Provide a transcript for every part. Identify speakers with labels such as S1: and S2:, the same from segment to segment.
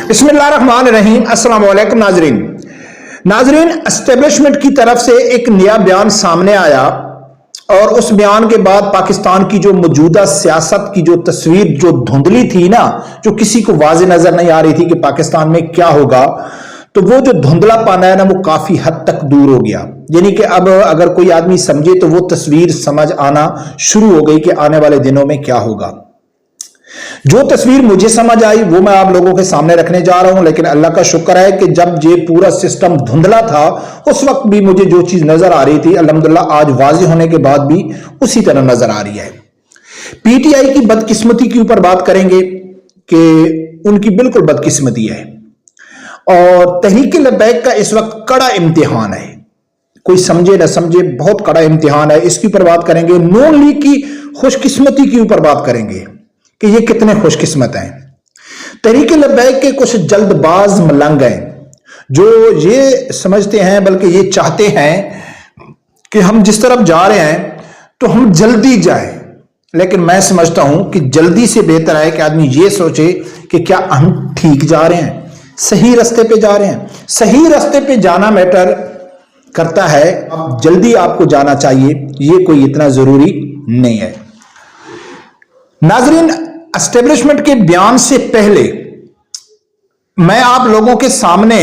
S1: बिस्मिल्लाहिर्रहमानिर्रहीम। अस्सलाम वालेकुम नाजरीन, एस्टेब्लिशमेंट की तरफ से एक नया बयान सामने आया और उस बयान के बाद पाकिस्तान की जो मौजूदा सियासत की जो तस्वीर जो धुंधली थी ना, जो किसी को वाज़ेह नजर नहीं आ रही थी कि पाकिस्तान में क्या होगा, तो वो जो धुंधलापन है ना, वो काफी हद तक दूर हो गया। यानी कि अब अगर कोई आदमी समझे तो वो तस्वीर समझ आना शुरू हो गई कि आने वाले दिनों में क्या होगा। जो तस्वीर मुझे समझ आई वो मैं आप लोगों के सामने रखने जा रहा हूं, लेकिन अल्लाह का शुक्र है कि जब ये पूरा सिस्टम धुंधला था उस वक्त भी मुझे जो चीज नजर आ रही थी, अल्हम्दुलिल्लाह आज वाज़ेह होने के बाद भी उसी तरह नजर आ रही है। पीटीआई की बदकिस्मती के ऊपर बात करेंगे कि उनकी बिल्कुल बदकिस्मती है और तहरीक लब्बैक का इस वक्त कड़ा इम्तिहान है। कोई समझे ना समझे, बहुत कड़ा इम्तिहान है। इसके ऊपर बात करेंगे। नून लीग की खुशकिस्मती के ऊपर बात करेंगे कि ये कितने खुशकिस्मत हैं। तहरीक लब्बैक के कुछ जल्दबाज मलंग हैं जो ये समझते हैं, बल्कि ये चाहते हैं कि हम जिस तरफ जा रहे हैं तो हम जल्दी जाएं, लेकिन मैं समझता हूं कि जल्दी से बेहतर है कि आदमी ये सोचे कि क्या हम ठीक जा रहे हैं, सही रास्ते पे जा रहे हैं। सही रास्ते पे जाना मैटर करता है, जल्दी आपको जाना चाहिए, ये कोई इतना जरूरी नहीं है। नाजरीन, एस्टेब्लिशमेंट के बयान से पहले मैं आप लोगों के सामने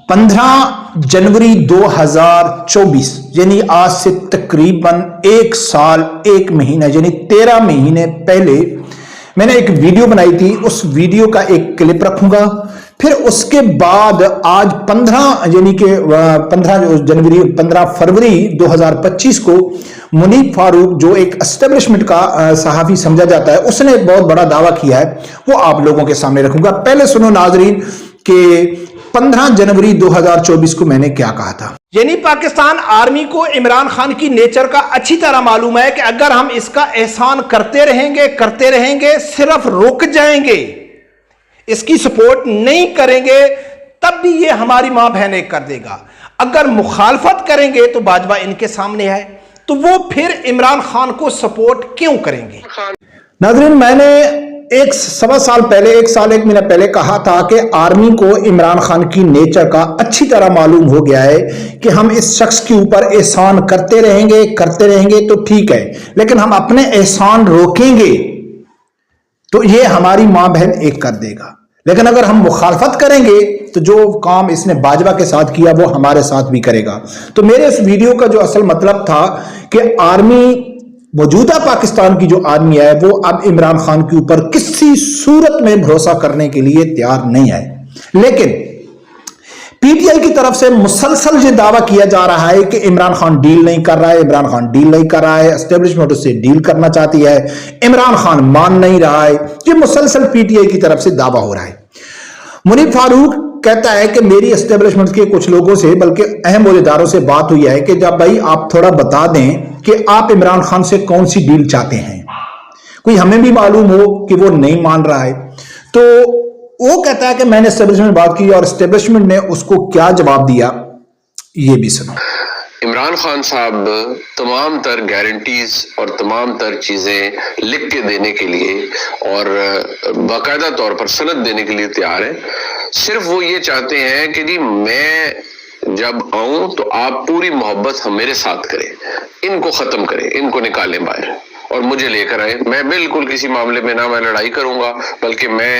S1: 15 जनवरी 2024 यानी आज से तकरीबन 1 साल 1 महीना यानी 13 महीने पहले मैंने एक वीडियो बनाई थी। उस वीडियो का एक क्लिप रखूंगा। फिर उसके बाद आज 15 फरवरी 2025 को मुनीफ फारूक, जो एक एस्टेब्लिशमेंट का सहाफी समझा जाता है, उसने एक बहुत बड़ा दावा किया है, वो आप लोगों के सामने रखूंगा। पहले सुनो नाजरीन कि 15 जनवरी 2024 को मैंने क्या कहा था।
S2: यानी पाकिस्तान आर्मी को इमरान खान की नेचर का अच्छी तरह मालूम है कि अगर हम इसका एहसान करते रहेंगे, सिर्फ रुक जाएंगे, इसकी सपोर्ट नहीं करेंगे, तब भी ये हमारी मां बहनें कर देगा। अगर मुखालफत करेंगे तो बाजवा इनके सामने है, तो वो फिर इमरान खान को सपोर्ट क्यों करेंगे।
S1: नाज़रीन, मैंने 1 सवा साल पहले, 1 साल 1 महीना पहले कहा था कि आर्मी को इमरान खान की नेचर का अच्छी तरह मालूम हो गया है कि हम इस शख्स के ऊपर एहसान करते रहेंगे तो ठीक है, लेकिन हम अपने एहसान रोकेंगे तो ये हमारी मां बहन एक कर देगा। लेकिन अगर हम मुखालफत करेंगे तो जो काम इसने बाजवा के साथ किया वो हमारे साथ भी करेगा। तो मेरे इस वीडियो का जो असल मतलब था कि आर्मी, मौजूदा पाकिस्तान की जो आर्मी है, वो अब इमरान खान के ऊपर किसी सूरत में भरोसा करने के लिए तैयार नहीं है। लेकिन पीटीआई की तरफ से मुसलसल ये दावा किया जा रहा है कि इमरान खान डील नहीं कर रहा है, एस्टेब्लिशमेंट उससे डील करना चाहती है, इमरान खान मान नहीं रहा है। ये मुसलसल पीटीआई की तरफ से दावा हो रहा है। मुनीफ फारूक कहता है कि मेरी एस्टेब्लिशमेंट के कुछ लोगों से, बल्कि अहम ओहदेदारों से बात हुई है कि जब भाई आप थोड़ा बता दें कि आप इमरान खान से कौन सी डील चाहते हैं, कोई हमें भी मालूम हो कि वो नहीं मान रहा है। तो वो कहता है कि मैंने एस्टेब्लिशमेंट बात की और एस्टेब्लिशमेंट ने उसको क्या जवाब दिया, ये भी सुनो।
S3: इमरान खान साहब तमाम तर गारंटीज और तमाम तर चीजें लिख के देने के लिए और बाकायदा तौर पर सनद देने के लिए तैयार है। सिर्फ वो ये चाहते हैं कि जी मैं जब आऊं तो आप पूरी मोहब्बत हम मेरे साथ करें, इनको खत्म करें, इनको निकालें बाहर और मुझे लेकर आए। मैं बिल्कुल किसी मामले में ना मैं लड़ाई करूंगा, बल्कि मैं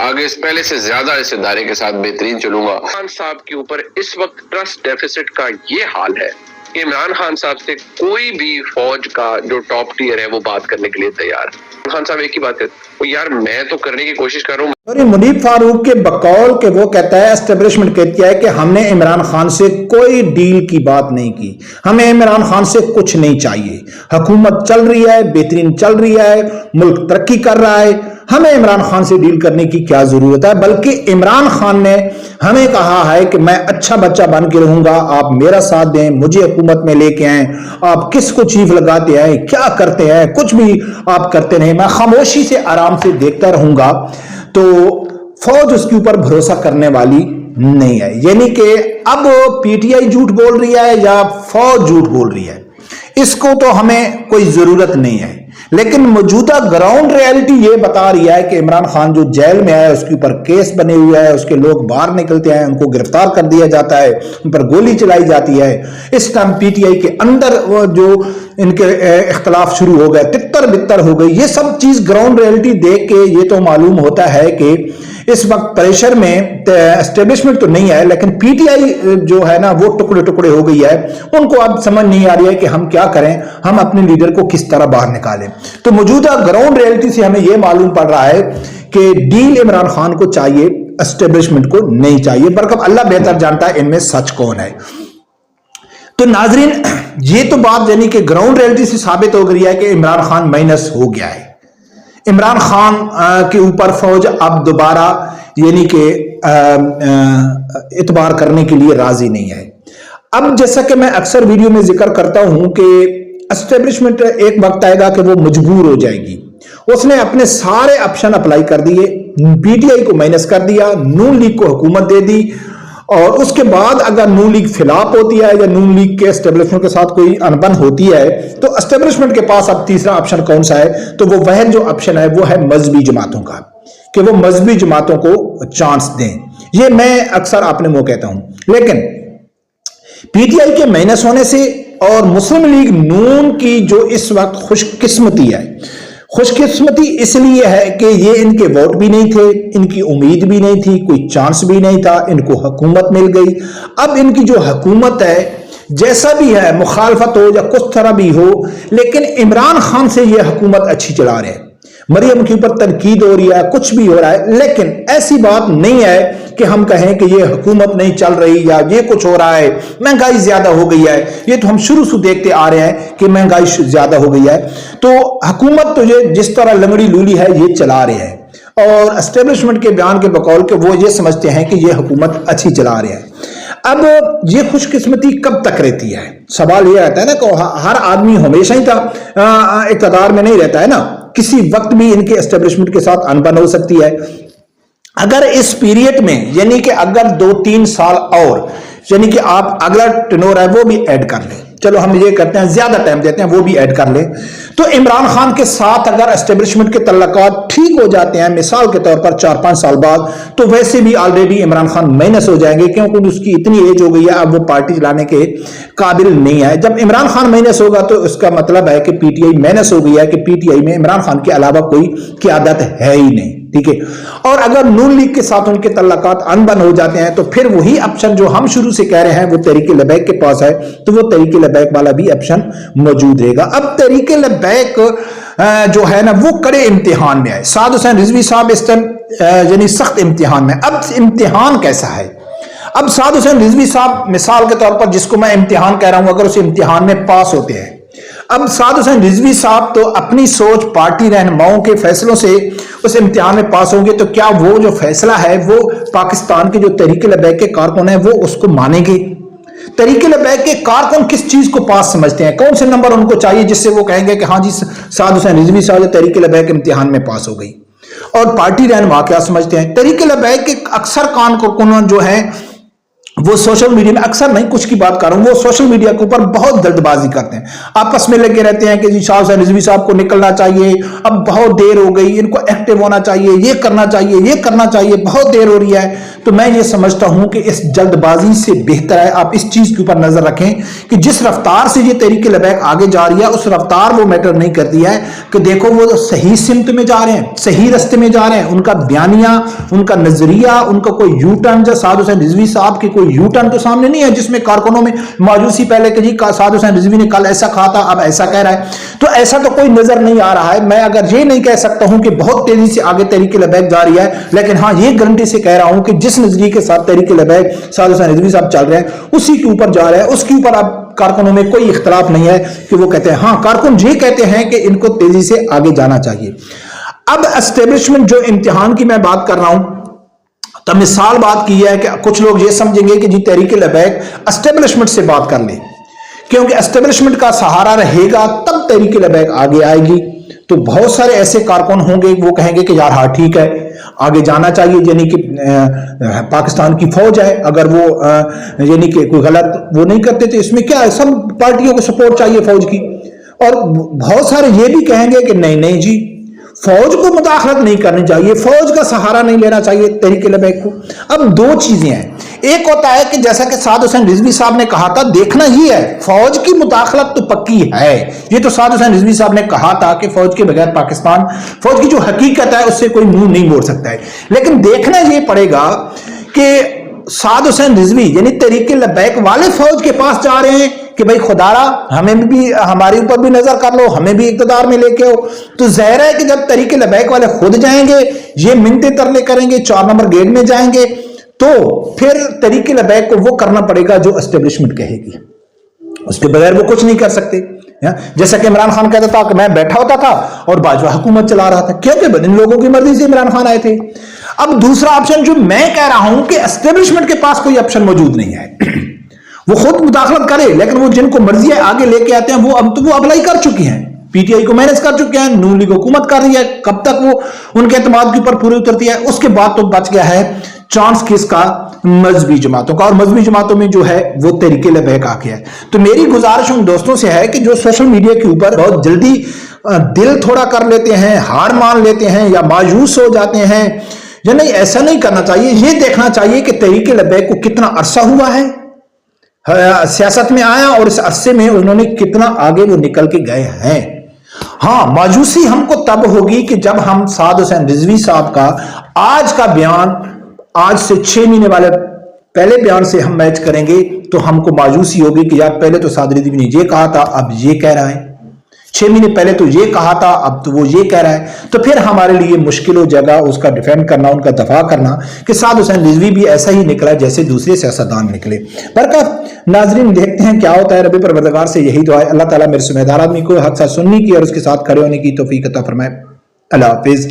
S3: आगे पहले से ज्यादा इस इदारे के साथ बेहतरीन चलूंगा। खान साहब के ऊपर इस वक्त ट्रस्ट डेफिसिट का ये हाल है कि इमरान खान साहब से कोई भी फौज का जो टॉप टियर है वो बात करने के लिए तैयार है। खान साहब एक ही बात है, वो यार मैं तो करने की कोशिश कर रहा हूँ।
S1: मुनीफ फारूक के बकौल के वो कहता है, एस्टेब्लिशमेंट कहती है कि हमने इमरान खान से कोई डील की बात नहीं की, हमें इमरान खान से कुछ नहीं चाहिए, हुकूमत चल रही है, बेहतरीन चल रही है, मुल्क तरक्की कर रहा है, हमें इमरान खान से डील करने की क्या जरूरत है। बल्कि इमरान खान ने हमें कहा है कि मैं अच्छा बच्चा बन के रहूंगा, आप मेरा साथ दें, मुझे हुकूमत में लेके आए, आप किसको चीफ लगाते हैं, क्या करते हैं, कुछ भी आप करते नहीं, मैं खामोशी से आराम से देखता रहूंगा। तो फौज उसके ऊपर भरोसा करने वाली नहीं है। यानी कि अब पीटीआई झूठ बोल रही है या फौज झूठ बोल रही है, इसको तो हमें कोई जरूरत नहीं है। لیکن موجودہ گراؤنڈ ریالٹی یہ بتا رہی ہے کہ عمران خان جو جیل میں آیا اس کے اوپر کیس بنے ہوئے ہیں، اس کے لوگ باہر نکلتے ہیں، ان کو گرفتار کر دیا جاتا ہے، ان پر گولی چلائی جاتی ہے۔ اس ٹائم پی ٹی آئی کے اندر جو ان کے اختلاف شروع ہو گئے، تتر بتر ہو گئی، یہ سب چیز گراؤنڈ ریالٹی دیکھ کے یہ تو معلوم ہوتا ہے کہ اس وقت پریشر میں اسٹیبلشمنٹ تو نہیں ہے، لیکن پی ٹی آئی جو ہے نا وہ ٹکڑے ٹکڑے ہو گئی ہے۔ ان کو اب سمجھ نہیں آ رہی ہے کہ ہم کیا کریں، ہم اپنے لیڈر کو کس طرح باہر نکالیں۔ تو موجودہ گراؤنڈ ریالٹی سے ہمیں یہ معلوم پڑ رہا ہے کہ ڈیل عمران خان کو چاہیے، اسٹیبلشمنٹ کو نہیں چاہیے، برکب اللہ بہتر جانتا ہے ان میں سچ کون ہے۔ تو ناظرین، یہ تو بات یعنی کہ گراؤنڈ ریالٹی سے ثابت ہو گئی ہے کہ عمران خان مائنس ہو گیا ہے۔ عمران خان کے اوپر فوج اب دوبارہ یعنی کہ اعتبار کرنے کے لیے راضی نہیں ہے۔ اب جیسا کہ میں اکثر ویڈیو میں ذکر کرتا ہوں کہ اسٹیبلشمنٹ ایک وقت آئے گا کہ وہ مجبور ہو جائے گی۔ اس نے اپنے سارے آپشن اپلائی کر دیے، پی ٹی آئی کو مائنس کر دیا، نون لیگ کو حکومت دے دی، اور اس کے بعد اگر نون لیگ فلاپ ہوتی ہے یا نون لیگ کے اسٹیبلشمنٹ کے ساتھ کوئی انبن ہوتی ہے تو اسٹیبلشمنٹ کے پاس اب تیسرا آپشن کون سا ہے؟ تو وہ وہن جو آپشن ہے وہ ہے مذہبی جماعتوں کا، کہ وہ مذہبی جماعتوں کو چانس دیں۔ یہ میں اکثر اپنے منہ کہتا ہوں، لیکن پی ٹی آئی کے مائنس ہونے سے اور مسلم لیگ نون کی جو اس وقت خوش قسمتی ہے، خوش قسمتی اس لیے ہے کہ یہ ان کے ووٹ بھی نہیں تھے، ان کی امید بھی نہیں تھی، کوئی چانس بھی نہیں تھا، ان کو حکومت مل گئی۔ اب ان کی جو حکومت ہے جیسا بھی ہے، مخالفت ہو یا کچھ طرح بھی ہو، لیکن عمران خان سے یہ حکومت اچھی چلا رہے ہیں۔ مریم کے اوپر تنقید ہو رہی ہے، کچھ بھی ہو رہا ہے، لیکن ایسی بات نہیں ہے کہ ہم کہیں کہ یہ حکومت نہیں چل رہی یا یہ کچھ ہو رہا ہے، مہنگائی زیادہ ہو گئی ہے۔ یہ تو ہم شروع سے دیکھتے آ رہے ہیں کہ مہنگائی زیادہ ہو گئی ہے، تو حکومت تو یہ جس طرح لنگڑی لولی ہے یہ چلا رہے ہیں، اور اسٹیبلشمنٹ کے بیان کے بقول کہ وہ یہ سمجھتے ہیں کہ یہ حکومت اچھی چلا رہے ہیں۔ اب یہ خوش قسمتی کب تک رہتی ہے؟ سوال یہ رہتا ہے نا کہ ہر آدمی ہمیشہ ہی اقتدار میں نہیں رہتا ہے نا، کسی وقت بھی ان کے اسٹیبلشمنٹ کے ساتھ انبن ہو سکتی ہے۔ اگر اس پیریڈ میں یعنی کہ اگر 2-3 سال اور یعنی کہ آپ اگلا ٹنور ہے وہ بھی ایڈ کر لیں، چلو ہم یہ کرتے ہیں زیادہ ٹائم دیتے ہیں وہ بھی ایڈ کر لیں، تو عمران خان کے ساتھ اگر اسٹیبلشمنٹ کے تعلقات ٹھیک ہو جاتے ہیں مثال کے طور پر 4-5 سال بعد، تو ویسے بھی آلریڈی عمران خان مائنس ہو جائیں گے، کیونکہ اس کی اتنی ایج ہو گئی ہے اب وہ پارٹی چلانے کے قابل نہیں ہے۔ جب عمران خان مائنس ہوگا تو اس کا مطلب ہے کہ پی ٹی آئی مائنس ہو گئی ہے، کہ پی ٹی آئی میں عمران خان کے علاوہ کوئی قیادت ہے ہی نہیں، ٹھیک ہے۔ اور اگر نون لیگ کے ساتھ ان کے تعلقات انبن ہو جاتے ہیں تو پھر وہی آپشن جو ہم شروع سے کہہ رہے ہیں وہ تحریک لبیک کے پاس ہے، تو وہ تحریک لبیک والا بھی آپشن موجود رہے گا۔ اب تحریک لبیک جو ہے نا وہ کڑے امتحان میں ہے۔ سعد حسین رضوی صاحب اس ٹائم یعنی سخت امتحان میں۔ اب امتحان کیسا ہے؟ اب سعد حسین رضوی صاحب مثال کے طور پر جس کو میں امتحان کہہ رہا ہوں، اگر اس امتحان میں پاس ہوتے ہیں، اب سعد حسین رضوی صاحب تو اپنی سوچ پارٹی رہنماؤں کے فیصلوں سے اس امتحان میں پاس ہوں گے، تو کیا وہ جو فیصلہ ہے وہ پاکستان کے جو تحریک لبیک کے کارکن ہیں وہ اس کو مانیں گے؟ تحریک لبیک کے کارکن کس چیز کو پاس سمجھتے ہیں؟ کون سے نمبر ان کو چاہیے جس سے وہ کہیں گے کہ ہاں جی سعد حسین رضوی صاحب تحریک لبیک امتحان میں پاس ہو گئی؟ اور پارٹی رہنما کیا سمجھتے ہیں؟ تحریک لبیک کے اکثر کارکن جو ہیں وہ سوشل میڈیا میں، اکثر نہیں کچھ کی بات کر رہا ہوں، وہ سوشل میڈیا کے اوپر بہت جلد بازی کرتے ہیں، آپس میں لگے رہتے ہیں کہ جی شاہ حسین رضوی صاحب کو نکلنا چاہیے، اب بہت دیر ہو گئی، ان کو ایکٹیو ہونا چاہیے، یہ کرنا چاہیے، یہ کرنا چاہیے، بہت دیر ہو رہی ہے۔ تو میں یہ سمجھتا ہوں کہ اس جلد بازی سے بہتر ہے آپ اس چیز کے اوپر نظر رکھیں کہ جس رفتار سے یہ تحریک لبیک آگے جا رہی ہے اس رفتار وہ میٹر نہیں کرتی ہے، کہ دیکھو وہ صحیح سمت میں جا رہے ہیں، صحیح رستے میں جا رہے ہیں، ان کا بیانیہ، ان کا نظریہ، ان کا کوئی یو ٹرن، جو سعد حسین رضوی صاحب کی کوئی یو ٹرن تو سامنے نہیں ہے جس میں کارکنوں میں مایوسی پہلے کہ جی سعد حسین رضوی نے کل ایسا کہا تھا اب ایسا کہہ رہا ہے، تو ایسا تو کوئی نظر نہیں آ رہا ہے۔ میں اگر یہ نہیں کہہ سکتا ہوں کہ بہت تیزی سے آگے تحریک لبیک جا رہی ہے، لیکن ہاں یہ گارنٹی سے کہہ رہا ہوں کہ جس نظریے کے ساتھ تحریک لبیک سعد حسین رضوی صاحب چل رہے ہیں اسی کے اوپر جا رہے ہیں، اس کے اوپر اب کارکنوں میں کوئی اختلاف نہیں ہے کہ وہ کہتے ہیں، ہاں کارکن یہ کہتے ہیں کہ ان کو تیزی سے آگے جانا چاہیے۔ اب اسٹیبلشمنٹ جو امتحان کی میں بات کر رہا ہوں، تو مثال بات کی ہے کہ کچھ لوگ یہ سمجھیں گے کہ جی تحریک لبیک اسٹیبلشمنٹ سے بات کر لیں، کیونکہ اسٹیبلشمنٹ کا سہارا رہے گا تب تحریک لبیک آگے آئے گی۔ تو بہت سارے ایسے کارکن ہوں گے وہ کہیں گے کہ یار ہاں ٹھیک ہے آگے جانا چاہیے، یعنی کہ پاکستان کی فوج ہے، اگر وہ یعنی کہ کوئی غلط وہ نہیں کرتے تو اس میں کیا ہے، سب پارٹیوں کو سپورٹ چاہیے فوج کی، और बहुत सारे ये भी कहेंगे कि नहीं नहीं जी, फौज को मुदाखलत नहीं करनी चाहिए, फौज का सहारा नहीं लेना चाहिए तहरीक लबैक को। अब दो चीजें हैं, एक होता है कि जैसा कि साद हुसैन रिजवी साहब ने कहा था, देखना ही है, फौज की मुदाखलत तो पक्की है, ये तो साद हुसैन रिजवी साहब ने कहा था कि फौज के बगैर पाकिस्तान, फौज की जो हकीकत है उससे कोई मुंह नहीं मोड़ सकता है। लेकिन देखना ये पड़ेगा कि साद हुसैन रिजवी यानी तहरीक लबैक वाले फौज के पास जा रहे हैं कि भाई खुदारा हमें भी, हमारे ऊपर भी नजर कर लो, हमें भी इक़्तिदार में लेके आओ। तो ज़ाहिर है कि जब तहरीक लबैक वाले खुद जाएंगे, ये मिन्नतें तरले करेंगे, 4 नंबर गेट में जाएंगे, तो फिर तहरीक लबैक को वो करना पड़ेगा जो एस्टेब्लिशमेंट कहेगी, उसके बगैर वो कुछ नहीं कर सकते। जैसा कि इमरान खान कहता था कि मैं बैठा होता था और बाजवा हुकूमत चला रहा था, क्योंकि इन लोगों की मर्जी से इमरान खान आए थे। अब दूसरा ऑप्शन जो मैं कह रहा हूं कि एस्टेब्लिशमेंट के पास कोई ऑप्शन मौजूद नहीं है, वो खुद मुदाखलत करे, लेकिन वो जिनको मर्जी है आगे लेके आते हैं, वो अब तो वो अप्लाई कर चुकी हैं, पीटीआई को मैनेज कर चुके हैं, नून लीग हुकूमत कर रही है, कब तक वो उनके एतमाद के ऊपर पूरी उतरती है। उसके बाद तो बच गया है चांस किसका, मजहबी जमातों का, और मजहबी जमातों में जो है वो तहरीक लबैक आ गया है। तो मेरी गुजारिश उन दोस्तों से है कि जो सोशल मीडिया के ऊपर बहुत जल्दी दिल थोड़ा कर लेते हैं, हार मान लेते हैं या मायूस हो जाते हैं, या नहीं, ऐसा नहीं करना चाहिए। ये देखना चाहिए कि तहरीक लबैक को कितना अरसा हुआ है सियासत में आया और इस अरसे में उन्होंने कितना आगे वो निकल के गए हैं। हाँ, मायूसी हमको तब होगी कि जब हम साद हुसैन रिजवी साहब का आज का बयान, आज से 6 महीने वाले पहले बयान से हम मैच करेंगे, तो हमको मायूसी होगी कि यार पहले तो साद रिजवी ने ये कहा था, अब ये कह रहा है, 6 महीने पहले तो ये कहा था, अब तो वो ये कह रहा है। तो फिर हमारे लिए मुश्किल हो जाएगा उसका डिफेंड करना, उनका दफा करना कि साद हुसैन रिजवी भी ऐसा ही निकला जैसे दूसरे सियासतदान निकले। बरकत नाजरीन, देखते हैं क्या होता है। रब्बे परवरदिगार से यही दुआ है, अल्लाह ताला मेरे सुमेदार आदमी को हक साथ सुनने की और उसके साथ खड़े होने की तौफीक अता फरमाए। अल्लाह हाफिज।